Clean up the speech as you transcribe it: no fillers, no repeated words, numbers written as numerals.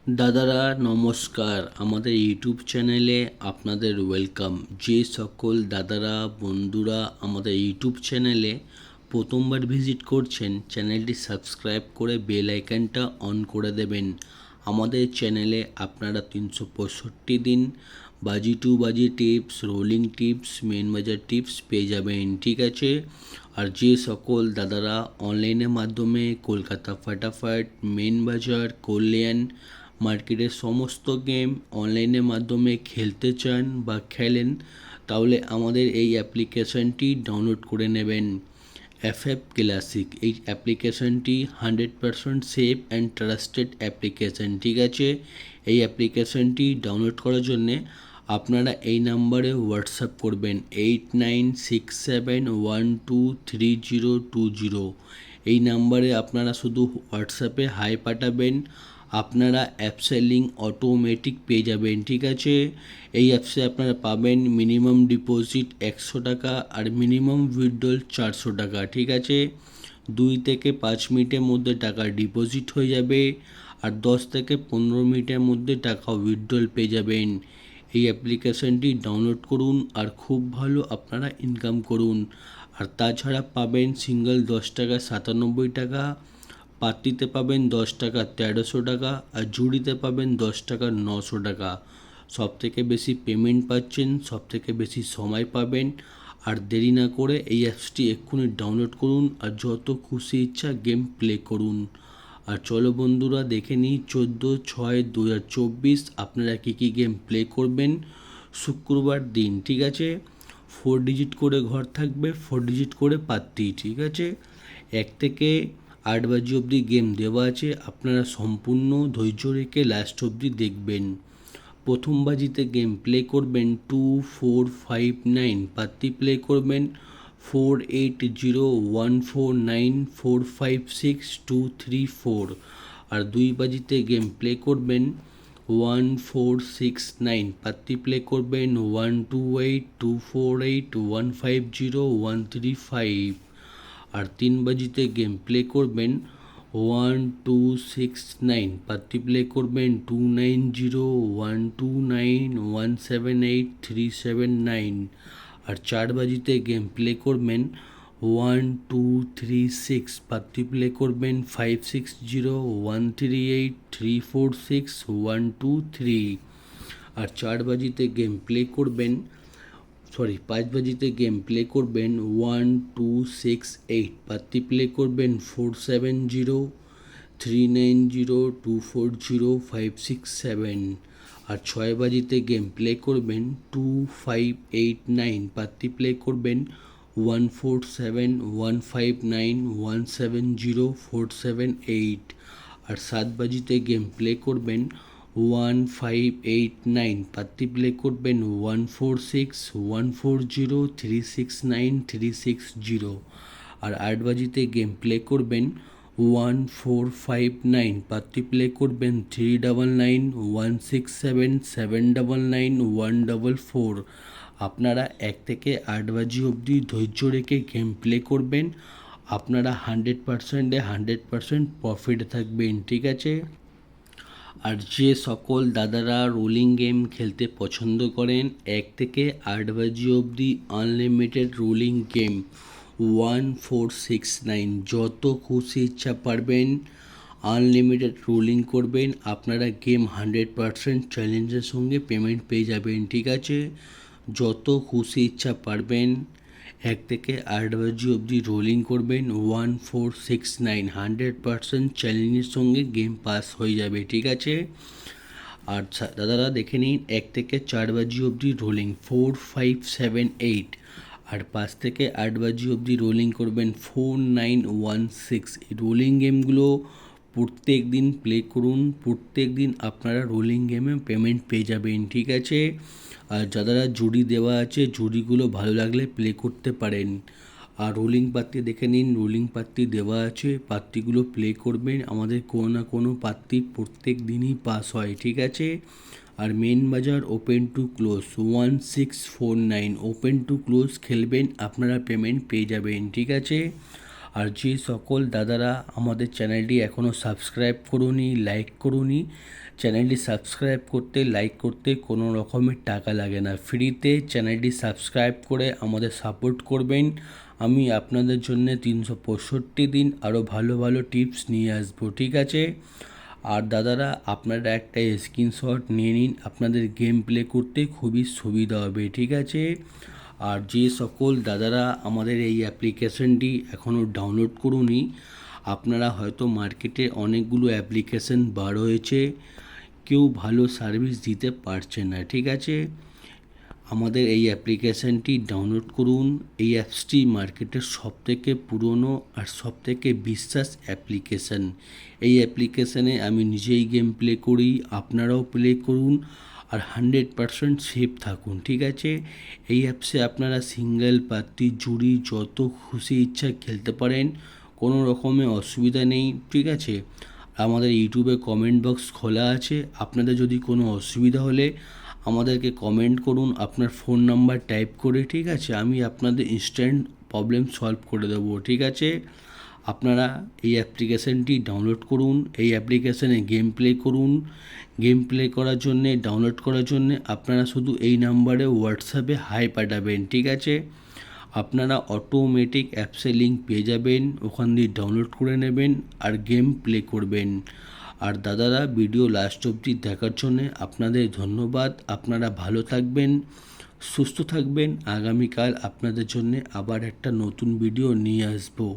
দাদারা নমস্কার, আমাদের ইউটিউব চ্যানেলে আপনাদের ওয়েলকাম। যে সকল দাদারা বন্ধুরা আমাদের ইউটিউব চ্যানেলে প্রথমবার ভিজিট করছেন, চ্যানেলটি সাবস্ক্রাইব করে বেল আইকনটা অন করে দেবেন। আমাদের চ্যানেলে আপনারা 365 দিন বাজি টু বাজি টিপস, রোলিং টিপস, মেন বাজার টিপস পেয়ে যাবেন, ঠিক আছে। আর যে সকল দাদারা অনলাইনের মাধ্যমে কলকাতা ফাটাফাট, মেন বাজার, কল্যাণ মার্কেটের সমস্ত গেম অনলাইনের মাধ্যমে খেলতে চান বা খেলেন, তাহলে আমাদের এই অ্যাপ্লিকেশনটি ডাউনলোড করে নেবেন। এফএফ ক্লাসিক এই অ্যাপ্লিকেশনটি 100% সেফ অ্যান্ড ট্রাস্টেড অ্যাপ্লিকেশন, ঠিক আছে। এই অ্যাপ্লিকেশনটি ডাউনলোড করার জন্যে আপনারা এই নাম্বারে হোয়াটসঅ্যাপ করবেন 8967123020। এই নাম্বারে আপনারা শুধু হোয়াটসঅ্যাপে হাই পাঠাবেন, আপনারা অ্যাপসের লিঙ্ক অটোমেটিক পেয়ে যাবেন, ঠিক আছে। এই অ্যাপসে আপনারা পাবেন মিনিমাম ডিপোজিট 100 টাকা আর মিনিমাম উইথড্রল 400 টাকা, ঠিক আছে। 2 থেকে 5 মিনিটের মধ্যে টাকা ডিপোজিট হয়ে যাবে আর 10 থেকে 15 মিনিটের মধ্যে টাকা উইথড্রল পেয়ে যাবেন। এই অ্যাপ্লিকেশনটি ডাউনলোড করুন আর খুব ভালো আপনারা ইনকাম করুন। আর তাছাড়া পাবেন সিঙ্গেল 10 টাকা 97 টাকা, পাত্তিতে পাবেন 10 টাকা 1300 টাকা আর জুড়িতে পাবেন 10 টাকা 900 টাকা। সবথেকে বেশি পেমেন্ট পাচ্ছেন, সবথেকে বেশি সময় পাবেন। আর দেরি না করে এই অ্যাপসটি এক্ষুনি ডাউনলোড করুন আর যত খুশি ইচ্ছা গেম প্লে করুন। আর চলো বন্ধুরা দেখে নিই 14/6/2024 আপনারা কী কী গেম প্লে করবেন শুক্রবার দিন, ঠিক আছে। 4 ডিজিট করে ঘর থাকবে, 4 ডিজিট করে পাত্তি, ঠিক আছে। 1 থেকে 8 বাজি অবধি গেম দেওয়া আছে, আপনারা সম্পূর্ণ ধৈর্য রেখে লাস্ট অবধি দেখবেন। প্রথম বাজিতে গেম প্লে করবেন 2459 পাত্তি প্লে করবেন 480149456234। আর 2 বাজিতে গেম প্লে করবেন 1469 পাত্তি প্লে করবেন 128248150135। আর 3 বাজিতে গেম প্লে করবেন 1269 পাত্তি প্লে করবেন 290129178379। আর 4 বাজিতে গেম প্লে করবেন 1236 পাত্তি প্লে করবেন 560138346123। আর 4 বাজিতে গেম প্লে করবেন 5 বাজিতে গেম প্লে করবেন 1268 পাত্তি প্লে করবেন 470390240567। আর 6 বাজিতে গেম প্লে করবেন 2589 পাত্তি প্লে করবেন 147159170478। আর 7 বাজিতে গেম প্লে করবেন 1589 পাত্তি প্লে করবেন 146140369360। আর 8 বাজিতে গেম প্লে করবেন 1459 পাত্তি প্লে করবেন 399167799144। আপনারা 1 থেকে 8 বাজি অবধি ধৈর্য রেখে গেম প্লে করবেন, আপনারা 100% প্রফিট থাকবেন, ঠিক আছে। আর যে সকল দাদারা রোলিং গেম খেলতে পছন্দ করেন 1 থেকে 8 বাজি অবধি আনলিমিটেড রোলিং গেম 1469 যত খুশি ইচ্ছা পারবেন আনলিমিটেড রোলিং করবেন, আপনারা গেম 100% চ্যালেঞ্জের সঙ্গে পেমেন্ট পেয়ে যাবেন, ঠিক আছে। যত খুশি ইচ্ছা পারবেন 1 থেকে 8 বাজি অবধি রোলিং করবেন 1469 100% চ্যালেঞ্জের সঙ্গে গেম পাস হয়ে যাবে, ঠিক আছে। আর দাদারা দেখে নিন 1 থেকে 4 বাজি অবধি রোলিং 4578। আর 5 থেকে 8 বাজি অবধি রোলিং করবেন 4916। এই রোলিং গেমগুলো প্রত্যেক দিন প্লে করুন, প্রত্যেক দিন আপনারা রোলিং গেমে পেমেন্ট পেয়ে যাবেন, ঠিক আছে। আর যারা জুড়ি দেওয়া আছে জুড়িগুলো ভালো লাগলে প্লে করতে পারেন। আর রোলিং পাত্তি দেখে নিন, রোলিং পাত্তি দেওয়া আছে, পাত্তিগুলো প্লে করবেন, আমাদের কোনো না কোনো পাত্তি প্রত্যেক দিনই পাস হয়, ঠিক আছে। আর মেন বাজার open to close 1649 open to close খেলবেন, আপনারা পেমেন্ট পেয়ে যাবেন, ঠিক আছে। আর যে সকল দাদারা আমাদের চ্যানেলটি এখনও সাবস্ক্রাইব করুনি, লাইক করুনি, চ্যানেলটি সাবস্ক্রাইব করতে, লাইক করতে কোনো রকমের টাকা লাগে না, ফ্রিতে চ্যানেলটি সাবস্ক্রাইব করে আমাদের সাপোর্ট করবেন। আমি আপনাদের জন্য 365 দিন আরও ভালো ভালো টিপস নিয়ে আসবো, ঠিক আছে? আর দাদারা আপনারা একটা স্ক্রিনশট নিয়ে নিন, আপনাদের গেম প্লে করতে খুবই সুবিধা হবে, ঠিক আছে? আর যে সকল দাদারা আমাদের এই অ্যাপ্লিকেশনটি এখনও ডাউনলোড করুনি, আপনারা হয়তো মার্কেটে অনেকগুলো অ্যাপ্লিকেশন বার হয়েছে, কেউ ভালো সার্ভিস দিতে পারছে না, ঠিক আছে? আমাদের এই অ্যাপ্লিকেশানটি ডাউনলোড করুন। এই অ্যাপসটি মার্কেটের সবথেকে পুরনো আর সবথেকে বিশ্বাস অ্যাপ্লিকেশান। এই অ্যাপ্লিকেশানে আমি নিজেই গেম প্লে করি, আপনারাও প্লে করুন আর 100% সেফ থাকুন, ঠিক আছে? এই অ্যাপসে আপনারা সিঙ্গেল পার্টি জুড়ি যত খুশি ইচ্ছা খেলতে পারেন, কোনো রকমের অসুবিধা নেই, ঠিক আছে? আমাদের ইউটিউবে কমেন্ট বক্স খোলা আছে, আপনাদের যদি কোনো অসুবিধা হলে আমাদেরকে কমেন্ট করুন আপনার ফোন নাম্বার টাইপ করে, ঠিক আছে? আমি আপনাদের ইনস্ট্যান্ট প্রবলেম সলভ করে দেবো, ঠিক আছে? আপনারা এই অ্যাপ্লিকেশানটি ডাউনলোড করুন, এই অ্যাপ্লিকেশানে গেম প্লে করুন। গেম প্লে করার জন্যে, ডাউনলোড করার জন্যে আপনারা শুধু এই নাম্বারে হোয়াটসঅ্যাপে হাই পাঠাবেন, ঠিক আছে? আপনারা অটোমেটিক অ্যাপসের লিঙ্ক পেয়ে যাবেন, ওখান দিয়ে ডাউনলোড করে নেবেন আর গেম প্লে করবেন। আর দাদারা ভিডিও লাস্ট অবধি দেখার জন্যে আপনাদের ধন্যবাদ। আপনারা ভালো থাকবেন, সুস্থ থাকবেন। আগামীকাল আপনাদের জন্যে আবার একটা নতুন ভিডিও নিয়ে আসবো।